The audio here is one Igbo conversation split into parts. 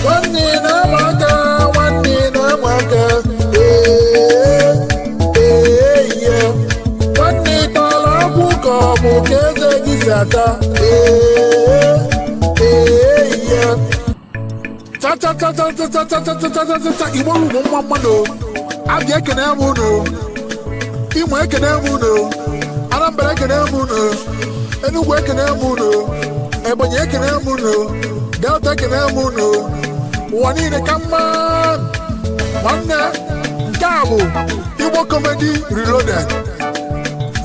nwanne na-amaka nwanne na-amaka ihe nwanne tara akwụ ka ọ bụ ka eze gị si ata ihe Igbo ụmụ mma mmadụ Abịa ekene m unu Imo ekene m unu Anambra ekene m unu Enugu ekene m unu Ebonyi ekene m unu Delta ekene m unu ụwa niile ka mma nwanne nke a bụ Igbo Comedy Reloaded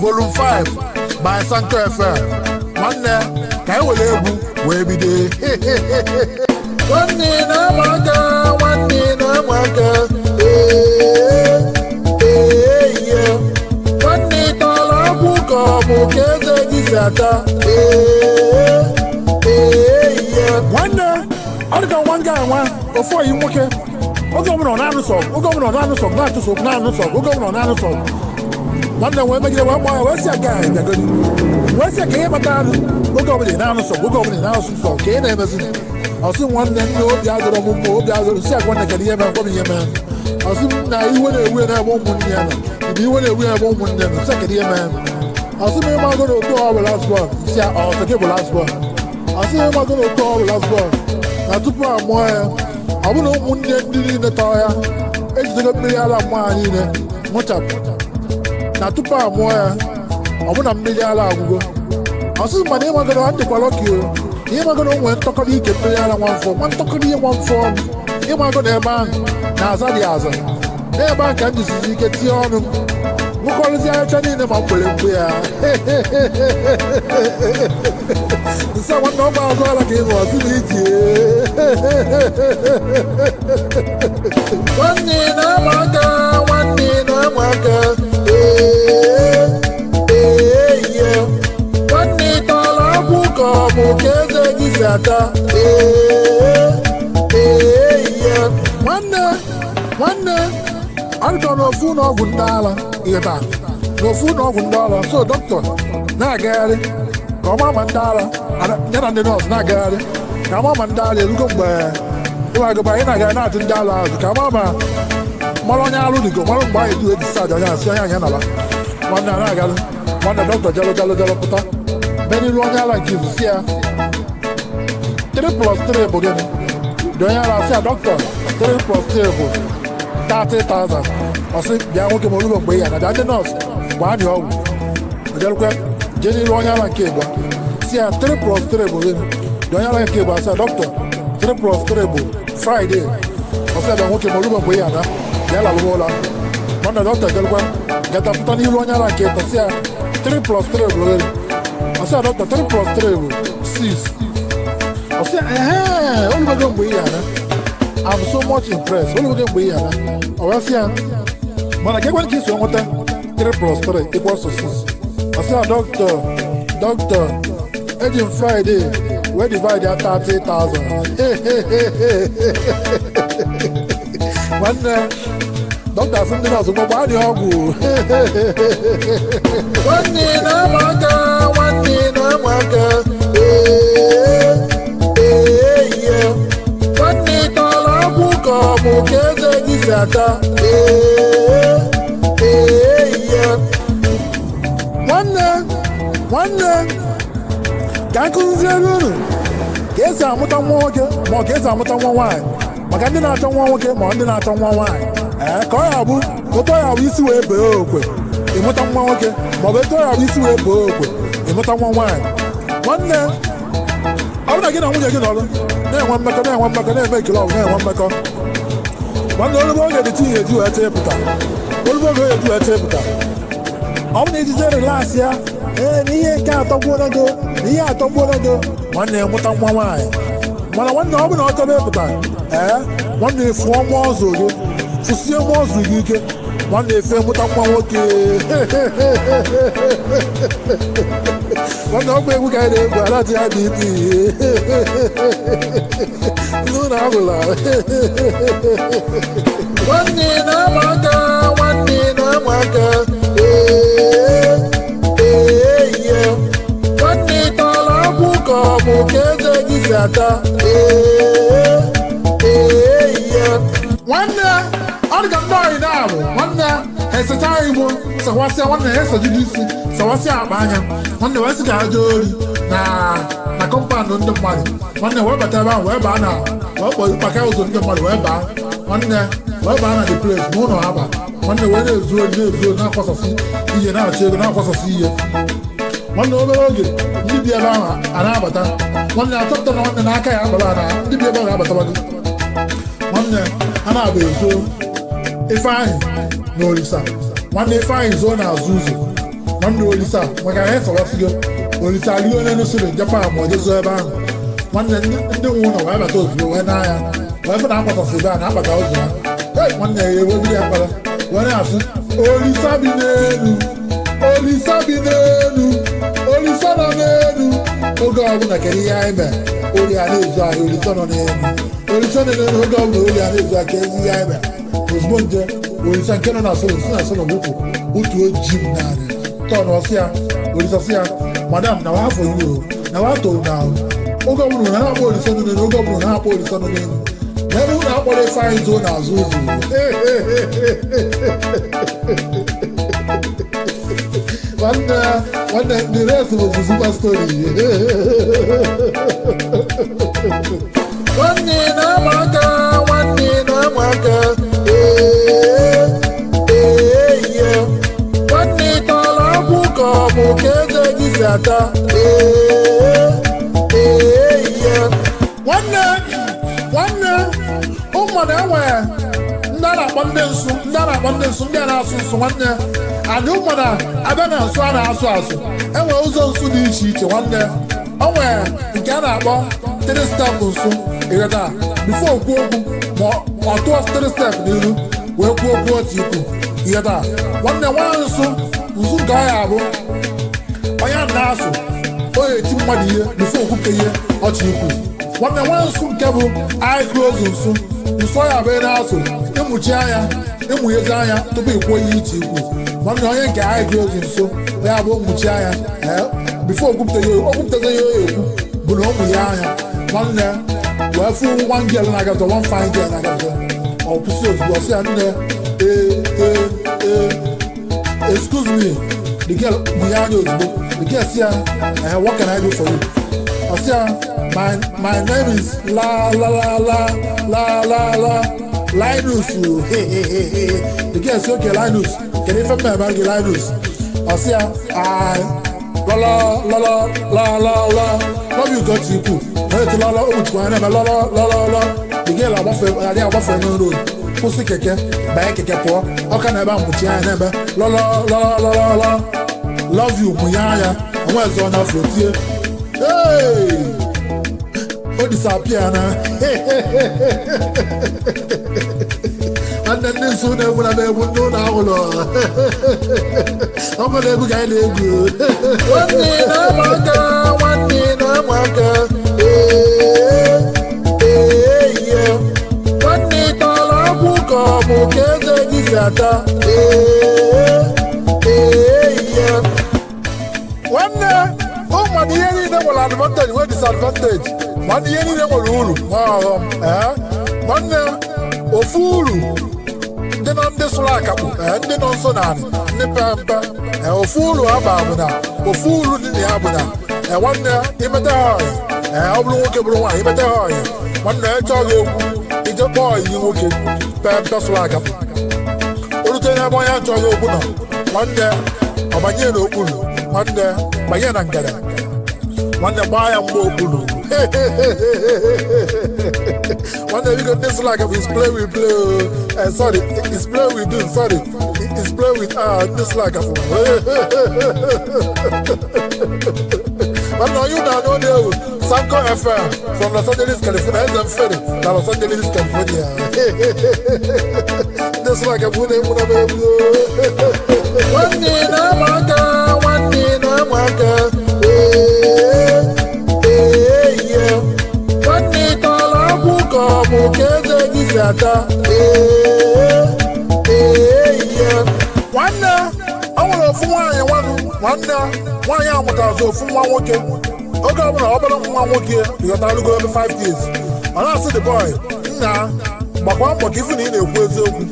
Volume 5 by Santo FM nwanne ka e were egwu wee bido nwanne na-amaka nwanne na-amaka nwanne tara akwụ ka ọ bụ ka eze gị si ata nwanne ọ dị ka nwa nga enwe ofu oyi nwoke oge ọbụla ọ na-anụsọ oge ọbụla ọ na-anụsọ na-atụsọ na-anụsọ oge ọbụla ọ na-anụsọ nwanne wee megide wee gbaa ya wee si aga ya bịagodi wee si ka ihe kpatara anụ oge ọbụla ị na-anụsọ oge ọbụla ị na-anụsọ nsọ ka ị na-emezi ọsị nwanne nne obi azụrụ m mma obi azụrụ si agwa nne kedụ ihe mere mkpọm ihe mere ọsị m na iwe na-ewu ya n'ebe ụmụnne ya nọ ibe iwe na-ewu ya n'ebe ụmụnne nọ si kedụ ihe mere ọsị m ịmago na otu ọbụla lasbọn si ọsọ gị bụ lasbọn ọsị m ịmago na otu ọbụla lasbọn na tupu a mụọ ya ọ bụ na ụmụnne ndị niile tọọ ya ejidego mmiri ala mmụọ ha niile mụchapụ na tupu a mụọ ya ọ bụ na mmiri ala agwụgo ọsị mana ịmago na ọ dịkwa lọki o ihe mago na o nwere ntọkọrọ ike mmiri ara nwamfọ nwa ntọkọrọ ihe nwamfọ ọnụ ịmago na ebe ahụ na-aza dị aza n'ebe ahụ ka m jisizi ike tinye ọnụ m nwekọrụzi acha niile ma mgbere mgbe ya nsa nwanne ọgba azụ ala ka ị nụ ọsị na iji nwanne na-amaka nwanne na-amaka nwanne tara akwụ ka ọ bụ ka eze gị si ata nwanne arịtọ n'ofu ụlọọgwụ ndị ala ebe a n'ofu ụlọọgwụ ndị ala so dọkịta na-agagharị ka ọ ma ndị ala ya na ndị nọọsụ na-agagharị ka ama ma ndị ala erugo mgbe ịwagụba anyị na-agagharị na-atụ ndị ala azụ ka ama ma mara onye alụ digo mara mgbe anyị edu edisadị onye asị onye anya nala nwanne a na-agarị nwanne dọkịta jalụ pụta be n'iru onye ala nke izu si ya 3+3 bụ gịnị dị onye ala asị ya dọkịta 3+3 bụ 30,000 ọsị bịa nwoke ma orube mgbe ya na ndị nọọsụ gbaa dị ọgwụ ojelukwe jee n'iru onye ala nke ịgba si ya 3+3 bụ gịnị dị onye ala nke ịgba asị ya dọkịta 3+3 bụ fraịde ọsị ya bịa nwoke ma orube mgbe ya na bịa lalụwa ụla nwanne dọkịta jelukwe gatapụta n'iru onye ala nke ịtọ si ya 3+3 bụ gịnị ọsị ya dọkịta 3+3 bụ 6 ọsị ya olubego mgbe ya na I'm so much impressed. Olubego mgbe ya na ọwa sị ya mana ka ekwe ka isi nweta 3+3 equals to 6 ọsị ya dọkịta eji m Friday wee divide ya 30,000 nwanne dọkịta asị ndị nọọsụ gbagba adị ọgwụ nwanne na-amaka nwanne na-amaka nwanne tara akwụ ka ọ bụ ka eze gị si ata nwanne ka nkụziere unu ka esi amụta nwa nwoke ma ọ ka esi amụta nwa nwaanyị maka ndị na-achọ nwa nwoke ma ndị na-achọ nwa nwaanyị ka ọ ya bụ otu ya bụ isi wee bee okwe ịmụta nwa nwoke maọbụ etu ya bụ isi wee bee okwe ịmụta nwa nwaanyị nwanne ọ bụ na gị na nwunye gị nọrọ na-enwe mmekọ na-eme ekele ọgụ na-enwe mmekọ nwanne olugbo oge dị tinye eji wee chepụta olugbo oge eji wee chepụta ọ bụ na ejije relax ya na ihe nke atọgbuola go na ihe atọgbuola go nwanne mụta nwa nwaanyị mana nwanne ọ bụ na ọ chọrọ ịpụta nwanne fụọ nwa ọzọ gị fụsie nwa ọzọ gị ike nwanne efe mụta nwa nwoke nwanne ọgba egwu ka anyị na-egwu alaji ya dị ibe ihe n'ụlọ agụla nwanne na-amaka nwanne na-amaka nwanne tara akwụ ka ọ bụ ka eze gị si ata nwanne ọ dị ka ndị ọyị na-abụ nwanne ha esecha igbo sawasịa nwanne ha esojuju isi sawasịa akpa anya nwanne wee sị ka ha jee ori na kọmpandụ ndị mmadụ nwanne wee bata ebe ahụ wee baa na wee kpọ ịkpaka ụzọ ndị mmadụ wee baa nwanne wee baa na the place ma ụlọ ha ba nwanne wee na-ezu ori na-akwasasị ihe na-achọ ego na-akwasasị ihe nwanne obere oge ndị bi ebe ahụ a na-abata nwanne achọpụta na nwanne n'aka ya akpara na ndị bi ebe ahụ abatabago nwanne a na-aba ezo Ifeanyị na Olisa nwanne Ifeanyị zoo na-azụ ụzọ nwanne Olisa maka ha esawasịgo Olisa rie onye n'usoro Japan ma ọ jezuo ebe ahụ nwanne ndị nwe ụlọ wee bata ozugbo wee n'anya wee fụ na akpọtasị ebe a na-akpata ụzọ ya hei nwanne ya ewegide ya mkpara wee na-asị Olisa bi n'elu Olisa bi n'elu Olisa nọ n'elu oge ọbụla kedu ihe anyị mere ori a na-ezu ahụ Olisa nọ n'elu Olisa nọ n'elu oge ọbụla ori a na-ezu ahụ ka ezi ihe anyị mere ozugbo nje Olisa nke nọ na solo si na solo wụpụ otu oji m narị tọn ọsị ya Olisa sị ya madam na wafọ iro na watọ na oge ọbụla na na-akpọ Olisa nọ n'elu oge ọbụla na-akpọ Olisa nọ n'elu n'ebe ụlọ akpọrọ Ifeanyị zoo n'azụ ụzọ nwanne the rest bụ super story nwanne na-ama aka ihe nwanne tọrọ akwụ ka ọ bụ ka eze gị si ata ihe nwanne ụmụmadụ enwere ndị a na-akpọ ndị nsu ndị a na-asụ nsụ nwanne adị ụmụmadụ abịa na nsụ a na-asụ asụ enwere ụzọ nsụ dị iche iche nwanne o nwere nke a na-akpọ 3 step nsụ ịghọta bifo okwu okwu ma ọ tụọ 3 step n'iru wee kwuo okwu otu ikwu ịghọta nwanne nwa nsụ nke ọ ya abụ onye na-asụ onye eti mmadụ ihe bifo okwupụta ihe ọchị ikwu nwanne nwa nsụ nke bụ iclose nsụ ọ ya bụ na-asụ ịmụchi anya ịmụghezi anya tupu ikwuo ihe iche ikwu nwanne onye nke iclose nsụ ya bụ mụchi anya bifo okwupụtazi ihe oyi ekwu bụ na ụmụ ya anya nwanne wee fụ one girl na-agata one fine girl na-agata ọ kwụsị ozugbo ọsị ya nne excuse me the girl mụ ya anya ozugbo the girl sị ya what can I do for you ọsị ya my name is Linus the girl sị okay Linus kedu ife mmemme gị Linus ọsị ya love you got to ikwu onye tụrụ ọlọ omutukwa anya na lọlọlọlọ the girl agbafe n'road kwụsị keke banye keke pụọ ọka na ebe a mụchi anya n'ebe lọlọlọlọlọ love you mụ ya anya onwe eze ọ na-afọ tie o disappear na nwanne ndị nsọ na-egwu na egwu ndị ụlọ ahụlọ ọ nwere egwu ka anyị na-egwu nwanne na-ama aka ihe nwanne tọrọ akwụ ka ọ bụ ka eze gị si ata ihe nwanne ụmụmadụ ihe niile nwere advantage nwee disadvantage nwanne ihe niile nwere uru nwa ọghọm nwanne ofu uru ndị nọ ndị sụrụ akakpụ ndị nọ nso na ndị pempe ofu uru aba bụ na ofu uru dị na ya bụ na nwanne imeta ha ọyị ọ bụrụ nwoke bụrụ nwaanyị imeta ha ọyị nwanne chọghị okwu ije kpọọ ọyị nwoke pempe sụrụ akakpụ o rute n'ebe onye chọghị okwu nọ nwanne ọ banye n'okpuru nwanne banye na ngara nwanne gbaa ya mgbe okpuru one day we got this like it's play we play. Sorry, it's play we do. Sorry, it's play with this like a. But now you know there Sanko FM from Los Angeles, California. I'm Ferry, Los Angeles, California. This like a one day na maka. Ka bụ ka eze gị si ata nwanne o nwere ofu nwaanyị nwanne nwaanyị a mụtara ofu nwa nwoke oge ọbụla ọ bụla nwa nwoke ịghọtalụgo ebe 5 years ọ na-asị the boy nna gbakwa mbọ ka ifu na ị na-ekwu eziokwu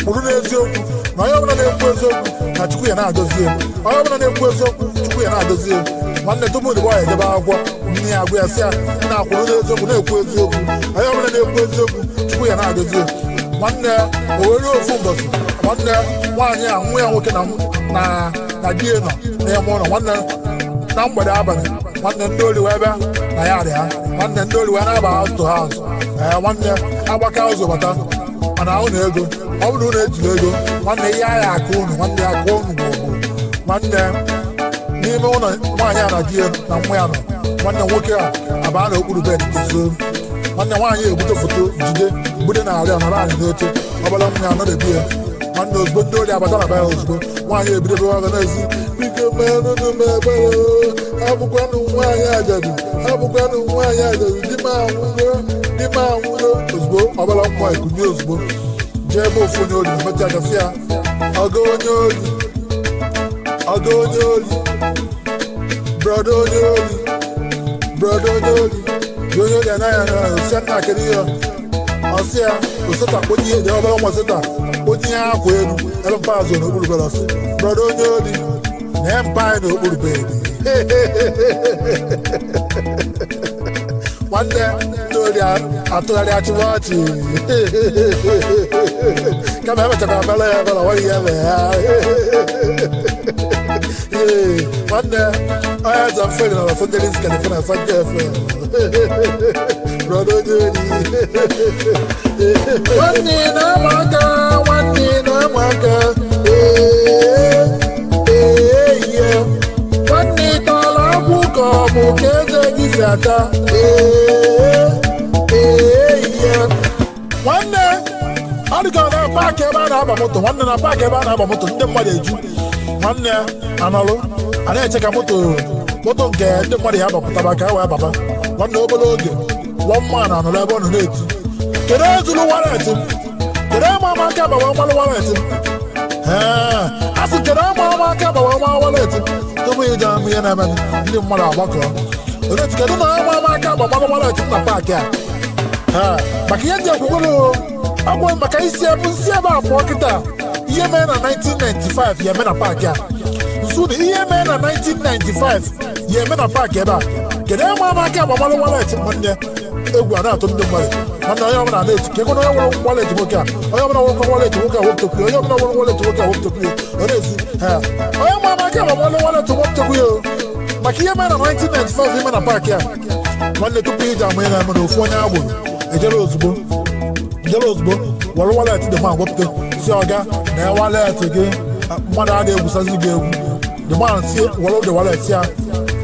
kwuru n'eziokwu na onye ọbụla na-ekwu eziokwu na Chukwu ya na-adozie onye ọbụla na-ekwu eziokwu Chukwu ya na-adozie nwanne tupu dịgba ya edebe akwụkwọ nne ya agwa ya sị ya na-akwụrụ n'eziokwu na-ekwu eziokwu onye ọbụla na-ekwu eziokwu Chukwu ya na-adozie nwanne o were ofu ụbọchị nwanne nwaanyị a nwa ya nwoke na di ya nọ n'ime ụlọ nwanne na mgbede abalị nwanne ndị ori wee bịa na ya arịa nwanne ndị ori wee na-aba azụ ha azụ nwanne agbaka ụzọ bata mana ahụ na ego ọ bụrụ na ejiri ego nwanne ihe agha aka unu nwanne aka unu gbogbo nwanne n'ime ụlọ nwaanyị a na di ya na nwa ya nọ nwanne nwoke a abaa na okpuru bed tezuo nwanne nwaanyị ebute foto jide bude na arịa nọrọ anyị n'oche ọbara nwa ya nọdebi ya nwanne ozugbo ndị ori abata na baya ozugbo nwaanyị ebidobe ọga n'ezi biko menụnụ m ebere abụkwanụ nwaanyị ajadu abụkwanụ nwaanyị ajadu di m anwụgo ozugbo ọbara nwa ekunye ozugbo jee ebe ofu onye ori na-emetụ agafe ya ọga onye ori brọda onye ori dị onye ori anaghị anaghị osia nna akịrị ya ọsị ya oseta kponye ihe dị ọbara nwa seta kponye ihe akwa elu ebe mpa azụ n'okpuru bere ọsị brọda onye ori na mpa anyị n'okpuru bedi nwanne ndị ori atụgharị achịwa ọchị kama emechara abala ya ebere ọwaghị ya eme ya nwanne onye eze mfere na Los Angeles California Sanke FM brọda onye ori nwanne na-ama aka nwanne tọrọ akwụ ka ọ bụ ka eze gị si ata nwanne ọ dịka na paakị ebe a na-aba moto nwanne na paakị ebe a na-aba moto ndị mmadụ eju nwanne anọlụ a na-eche ka moto nke ndị mmadụ ya agbapụtaba ka e wee baba nwanne obere oge wọmma na anọlụ ebe ọ nọ na-eti kedu ezulu walet m kedu ama aka agbawa mmalụ walet m a sị kedu ama aka agbawa nwa walet m tupu ije amụ ihe na-eme ndị mmadụ agbakọ otu kedu na ama aka agbawa walet m na paakị a maka ihe ndị ọgwụgwụrụ ọgwụ maka isi ebe abụọ kịta ihe mee na 1995 ya eme na paakị a nsu na ihe mee na 1995 ya eme na paakị ebe a kedu ama aka agbawa walet m nwanne egwu a na-atụ ndị mmadụ nwanne onye ọbụla na-eti ka ego na onye nwere walet nwoke a onye ọbụla nwere walet nwoke a wepụtokwu onye ọbụla nwere walet nwoke a wepụtokwu ọ na-ezi onye ma ama aka agbawa walet wepụtokwu ya maka ihe mee na 1995 ime na paakị a nwanne tupu iji ama ihe na-eme na ofu onye agbụrụ ejere ozugbo were walet dị ma wepụta si ọga na walet gị mmadụ adịghị egwusazi gị egwu dị ma si were oge walet ya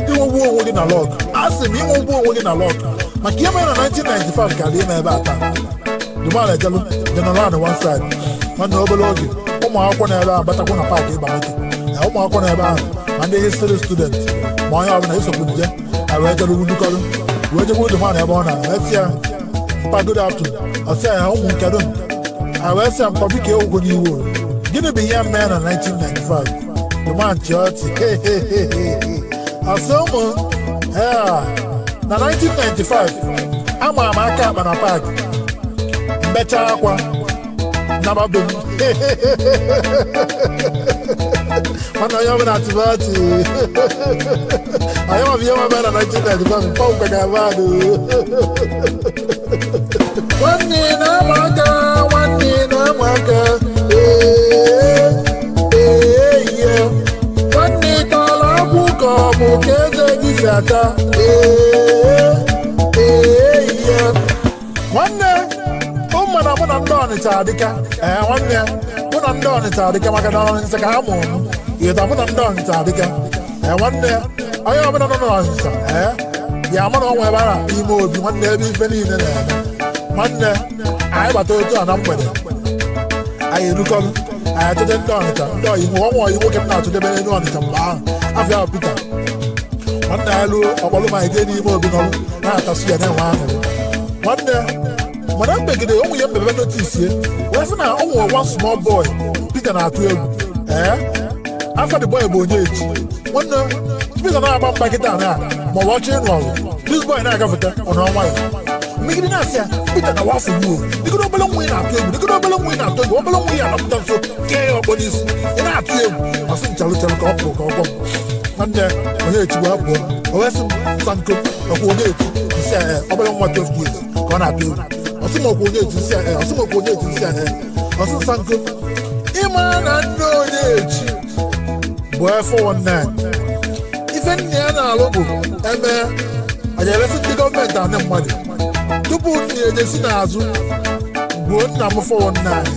inwegbu onwe gị na lọg a sị m inwegbu onwe gị na lọg maka ihe mere na 1995 ka dị ime ebe a taa dụmala ejelu jeneral one side nwanne obere oge ụmụ akwụkwọ na ebe ahụ batakwu na paakị ịba moto ụmụ akwụkwọ na ebe ahụ ma ndị history student ma onye ọbụla isokwu nje wee jere wulukọrụ wee jegbu dụmala ebe ọ na-efi ya mpa good afternoon ọsị ya ụmụ nkedo wee sị ya mpa biko ewugwo n'iwu gịnị bụ ihe mee na 1995 dụmanchi ọchị ọsị ụmụ na 1995 ama m aka akpa na paakị mbecha akwa nababe m mana onye ọbụla atụbatị anyị mabụ ihe mabịa na 1995 mpanwụkwa ga-aba adụ nwanne na-ama aka nwanne tọrọ akwụ ka ọ bụ ka eze gị si ata nwanne ụmụ na mụ na ndị Ọnịcha adịka nwanne mụ na ndị Ọnịcha adịka maka na Ọnịcha ka ha mụ ịta mụ na ndị Ọnịcha adịka nwanne onye ọbụla nọ n'Ọnịcha ya ama na ọnwa ebe a n'ime obi nwanne ebe ife niile na-eme nwanne anyị gbata otu a na mgbede anyị erukọrụ anyị achọje ndị Ọnịcha ndị ọyinwe ọnwa oyi nwoke m na-achọjebe n'elu Ọnịcha mgbe ahụ afịa Pita nwanne ya lụọ ọkpọlụ ma anyị jee n'ime obi nọrụ na-atasụ ya na-enwe ahụrụ nwanne mana mbegide ụmụ ya mbebe notisie wee sị na ọ nwere one small boy Pita na-atụ egwu afọ the boy bụ onye echi nwanne Pita na-agba mba kịta na ma ọ bụ ọchị ịnụ ọrụ this boy na-agafeta ọnụ ọnwa ya megide na-asị ya Peter na wafụ gbuo dịgoro obele nwa ị na-atụ egwu dịgoro obele nwa ị na-atụ egwu obele nwa ị anapụta nso kee ya ọkpọ n'isi ị na-atụ egwu ọsị nchalụ chalụ ka ọ pụrụ ka ọ gwa m nwanne onye echigbo apụọ o wee sị m sanko ọkwa onye etu nsị obele nwa 12 years ka ọ na-atụ egwu ọsị m ọkwa onye etu nsị ọsị m ọkwa onye etu nsị ọsị sanko ịma na nne onye echi bụ F19 ife nne ya na-alụ bụ eme aja eresi ndị gọọmenti anị mmadụ tupu nne ejesi n'azụ gbuo nna m 419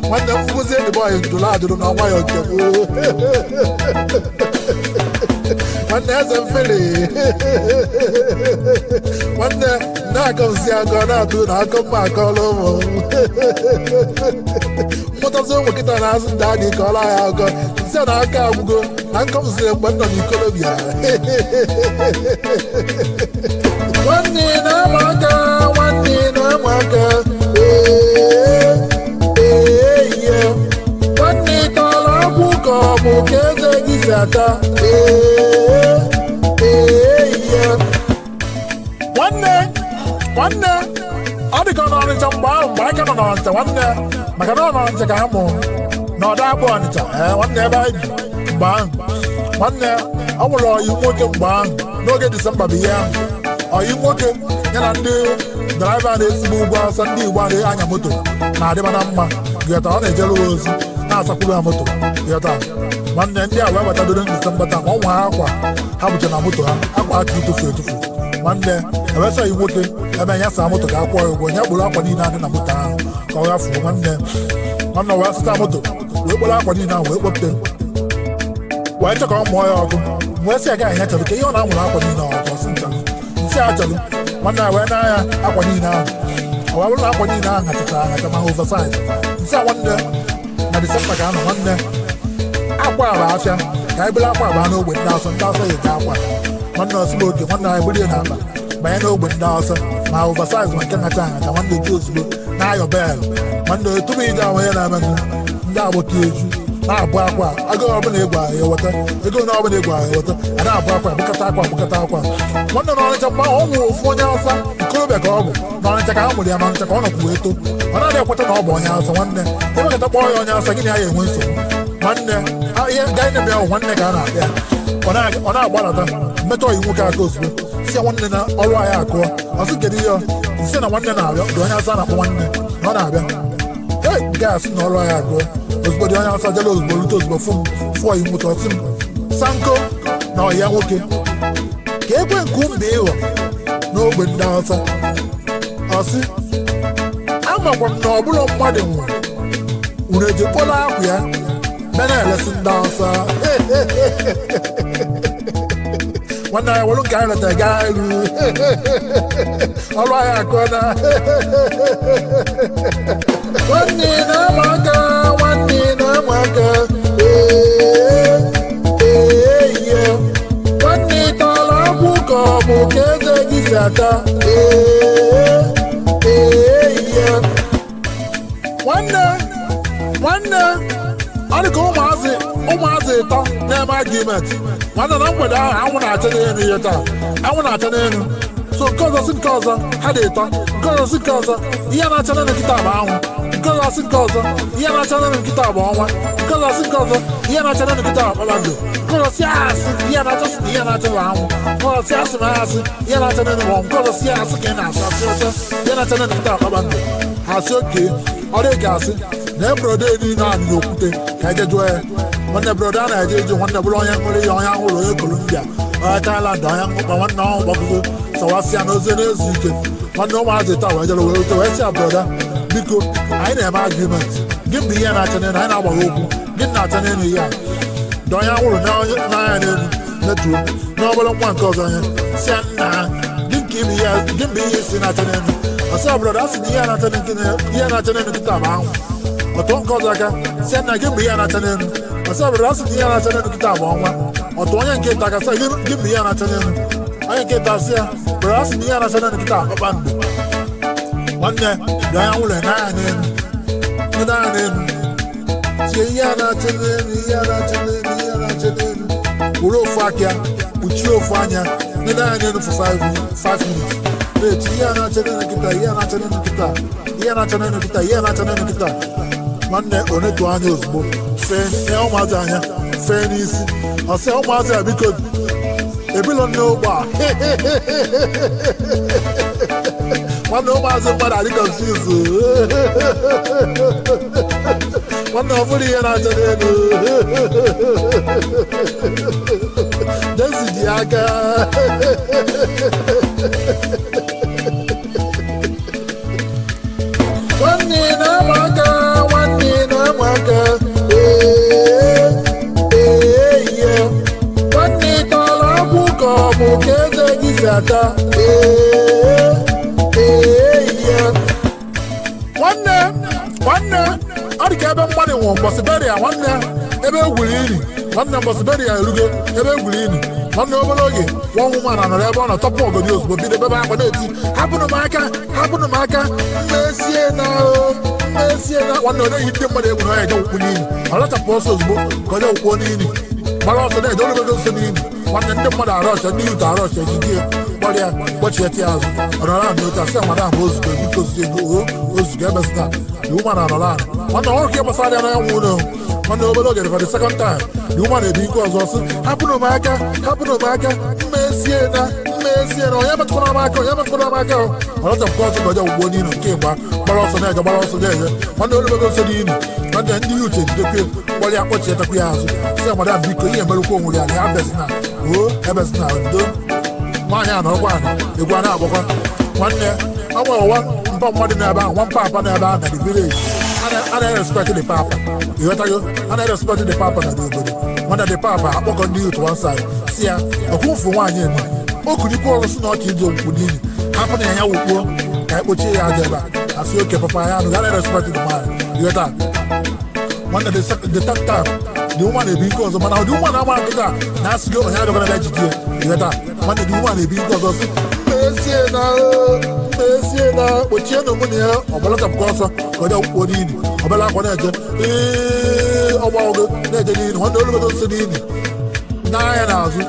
nwanne m fụzi edebe anyị ndụrụ adụrụ na ọnwa ya nke nwanne eze mfere nwanne na-akọ nsị akọ na-atụ na akọ mma akọọla ụmụ mmụtazi ụmụ kịta na-azụ ndị a dị ka ọla ya akọ nsị na aka agwụgo na nkọ m siri mgbe m nọ n'ikolobịa nwanne na-ama aka nwanne na-ama aka nwanne tọrọ akwụ ka ọ bụ ka eze gị si ata nwanne ọ dị ka ọ nọ Ọnịcha mgbe ahụ mgbe aka nọ n'Ọnịcha nwanne maka na ọ nọ Ọnịcha ka ha mụrụ na ọda akpụ Ọnịcha nwanne ebe anyị bi mgbe ahụ nwanne ọ nwụrụ ọyị nwoke mgbe ahụ n'oge Disemba bụ ihe ahụ ọyị nwoke ya na ndị draiva na-esigbo ugwu awụsa ndị Igbo na-anya moto na-adịba na mma gịọta ọ na-ejere ozi na-asakwuru ya moto gịọta nwanne ndị a wee batadoro Disemba taa ma ọ nwa akwa ha bụcha na moto ha akwa aka itufu etufu nwanne ewesaghị nwoke ebe ya saa moto ga-akwọ ya ụgwọ ya kporo akwa niile adị na moto ahụ ka ọ gafuo nwanne wee sụta moto wee kporo akwa niile ahụ wee kpọpụte wee chọ ka ọ mụọ ya ọgụ wee sị agaghị ya chọrọ ka ihe ọ na-amụrụ akwa niile ọgụ nsị a chọrọ nwanne wee na-anya akwa niile ahụ ọ bụrụ na akwa niile ahụ hachachara ahacha ma ha oversize nsị a nwanne na Disemba ka anọ nwanne akwa bụ afịa ka anyị bụrụ akwa baa n'ogbe ndị asọ ya eji akwa nwanne ọsịba oke nwanne anyị bụrụ ya na akpa banye n'ogbe ndị ọsọ ma oversize ma nke nhacha ahacha nwanne ji ozugbo na-ayọ bel nwanne tupu ije ahụ ya na-emenụ ndị agbata eju na-abụ akwa ego ọbụla egwu ahụ eweta ego na ọbụla egwu ahụ eweta a na-abụ akwa bụkata akwa nwanne na Ọnịcha mgbe ọ nwụrụ ofu onye Awụsa ikorobịa ka ọ bụ na Ọnịcha ka ha mụrụ ya na Ọnịcha ka ọ nọkwuo eto ọ na-adị ekweta na ọ bụ onye Awụsa nwanne ịmekọta kpọọ ya onye Awụsa gị na ya enwe nsogbu nwanne ihe gaa na-eme ahụ nwanne ka a na-akpịa ọ na-agbalata mmetọ yi nwoke aka ozugbo si ya nwanne na ọrụ anyị akụọ ọsị kedu ihe nsị na nwanne na-abịa dị onye Awụsa na-akpọ nwanne na ọ na-abịa nke a sị na ọrụ anyị akụọ ozugbo dị onye Awụsa jere ozugbo rute ozugbo fụọ yi moto ọsị m sanko na ọhịa nwoke ka ekwe nke mba ịghọ n'ogbe ndị Awụsa ọsị amakwa m na ọ bụrụ mmadụ nwụrụ unu eji kpọrọ akwụ ya mbe na-elesi ndị Awụsa nwanne anyị were nke anyị letara gaa elu ọrụ anyị akụọ na nwanne na-ama aka nwanne na-ama aka nwanne tọrọ akwụ ka ọ bụ ka eze gị si ata nwanne ọ dị ka ụmụazị ịtọ na-eme argument nwanne na mgbede ahụ anwụ na-acha n'elu ihe taa anwụ na-acha n'elu so nke ọzọ si nke ọzọ ha dị ịtọ nke ọzọ si nke ọzọ ihe na-acha n'elu nkịta bụ anwụ nke ọzọ si nke ọzọ ihe na-acha n'elu nkịta bụ ọnwa nke ọzọ si nke ọzọ ihe na-acha n'elu nkịta bụ kpakpando nke ọzọ si asị ihe na-acha si na ihe na-acha bụ anwụ nke ọzọ si asị na asị ihe na-acha n'elu bụ nke ọzọ si asị ka ị na-asị asị ọcha ihe na-acha n'elu nkịta bụ kpakpando ha si oke ọ dị ka asị na ebrodo niile ahụ n'okwute ka eje jụọ ya nwanne brodo a na-eje eju nwanne bụrụ onye ṅụrụ ihe onye ahụrụ onye Kolumbia onye Thailand onye ṅụkpa nwanne ọhụụ gbaguzo sawasịa na ozi na-ezu ike nwanne ụmụazị taa wee jere wee rute wee sị ya broda biko anyị na-eme argument gị mgbe ihe na-acha n'elu anyị na-agbara okwu gị na-acha n'elu ihe a dị onye ahụrụ n'anya n'elu netuo n'ọbụla nwa nke ọzọ onye si ya nna gị mgbe ihe si na-acha n'elu ọsị ya broda a sị na ihe na-acha n'elu nkịta bụ anwụ ọtụ nke ọzọ aka si ya nna gị mgbe ihe na-acha n'elu ọsị ya broda a sị na ihe na-acha n'elu nkịta bụ ọnwa ọtụ onye nke nta kasị gị mgbe ihe na-acha n'elu onye nke nta sị ya broda a sị na ihe na-acha n'elu nkịta kpakpando nwanne dị anya nwụrụ n'anya n'elu ndị anya n'elu tie ihe a na-acha n'elu ihe a na-acha n'elu ihe a na-acha n'elu were ofu aka ya kpuchie ofu anya nene anya no for 5 minutes. Wait, here na channel na kita, here na channel na kita. Here na channel na kita, here na channel na kita. Nwanne one to anya ozugbo. Fe ụmụazị anya, fe n'isi. Ọ sị ụmụazị a biko ebilo n'ụgbọ a. Nwanne ụmụazị mmadụ adị confuse. Nwanne ọ bụrụ ihe na-acha n'elu. Desi ji aka. Nwanne na-ama aka, nwanne na-ama aka. Nwanne tọrọ ọgwụ ka ọ bụ ka eze gị si ata. Nwanne ọ dị ka ebe mmadụ nwụrụ mbọsị beria nwanne ebe egwuri ili nwanne mbọsị beria erugo ebe egwuri ili nwanne obere oge nwa ọnwụ mana nọrọ ebe ọ nọ tọpụ ogodi ozugbo bido ebe akwa na-eti hapụnụ m aka mmesie na nwanne onye yi ndị mmadụ egwu na onye eje wukwu n'ili ọ lachapụ ọsọ ozugbo ka onye wukwuo n'ili gbara ọsọ na-eje ologodo nso n'ili nwanne ndị mmadụ arọcha ndị yut arọcha ejidie gbarịa gbochieti azụ ọnọrọ ahụ n'otu asị amada ahụ ozugbo biko ozugbo ebesịta the woman anọrọ ahụ nwanne ọrụ ka gbasara ya na ya nwụ ụlọ nwanne obere oge for the second time the woman ebi ike ọzọ sị hapụnụ m aka mmesie na onye metụkwara m aka ọlọchapụkwa ọsọ gọja ugbo n'inu nke ịgba gbara ọsọ na-eje nwanne ologodo nso n'inu nwanne ndị yut ejidekwe gbarịa kpọchietakwa ya azụ sị amada biko ihe merụkwa onwere ya ya ebesina ndo nwaanyị a nọrọkwa ana egwu a na-agbakwa nwanne ọnwa ụwa mpa mmadụ n'ebe ahụ nwa mpa apa n'ebe ahụ na the village a na-respect the papa ịghọtago a na-respect the papa na the obodo nwanne the papa akpọkọ ndị youth one side si ya ọkwụmfu nwaanyị eme okunikwu ọrụ si na ọka iji okpukpu n'ili hapụ na ya wukpuo ka ekpochie ya aja ebe a asị oke papa ya anụ ga na-respect the man ịghọta nwanne the third time the woman ebi nke ọzọ mana the woman ama nkịta na-asị gị onye abịagara na ejide ya ịghọta nwanne the woman ebi nke ọzọ si mmesie na kpochie na ụmụ na ya ọgbalachapụkwa ọsọ ka onye wukpuo n'ili ọbala akwa na-eje ọgba ogo na-eje n'ili nwanne ologodo nso n'ili n'anya n'azụ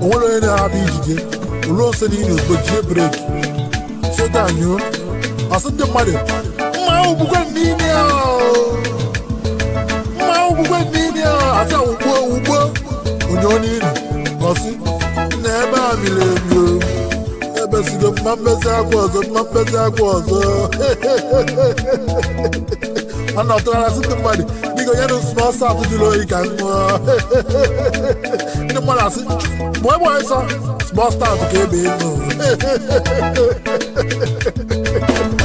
onwere onye na-abịa ijide oluo nso n'ili ozugbo jie breki setanyụọ ọsị ndị mmadụ mma ogbugwe n'ili ata wugbo onye n'ili ọsị na ebe a miri emi ebesigo mma mmezi akwa ọzọ mana ọtụrara sị ndị mmadụ biko nye nụ small sat jụrụ oyi ka ṅụọ ndị mmadụ asị mgbe egbe ọsọ small stat ka ebe ịnụ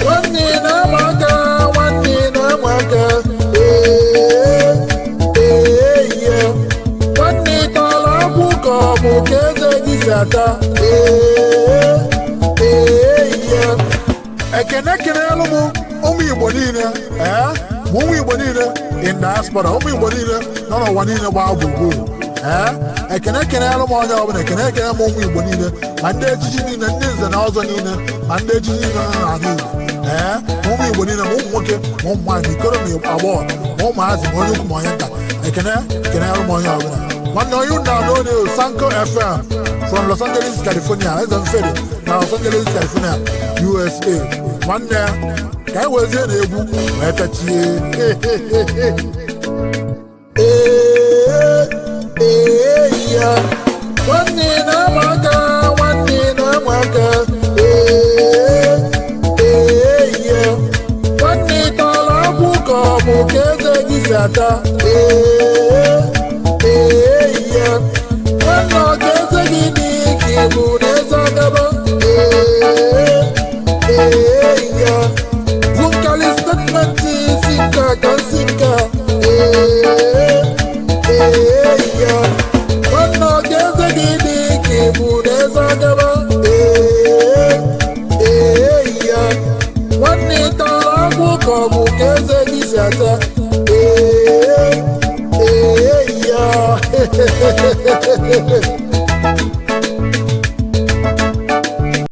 nwanne na-ama aka nwanne tọrọ ọgwụ ka ọ bụ ka eze gị si ata ekenelụ m ụmụ Igbo niile ụmụ Igbo niile in diaspora ụmụ Igbo niile nọ n'ụwa niile gbaa gburugburu ekenelụ m onye ọbụla ekene m ụmụ Igbo niile ma ndị ejiji niile ndị nze na ọzọ niile ma ndị ejiji niile nọ n'ala Igbo ụmụ Igbo niile ma ụmụ nwoke ma ụmụ nwaanyị ikoro ma agbọghọ ma ụmụazị ma onye ukwu ma onye nta ekenelụ m onye ọbụla nwanne onye ụnụ na-anụ onye Sanko FM from Los Angeles, California eze mfere na Los Angeles, California, USA nwanne ka anyị wezie na egwu wee kachie ya nwanne na-ama aka ya nwanne tọrọ ọgwụ ka ọ bụ ka eze gị si ata ya nwanne ọ ka eze gị dị ka ịbụ na eze agaba ya vukali statement sinka ka sinka ya nwanne ọ ka eze gị dị ka ịbụ na eze agaba ya nwanne tọrọ ọgwụ ka ọ bụ ka eze gị si ata ya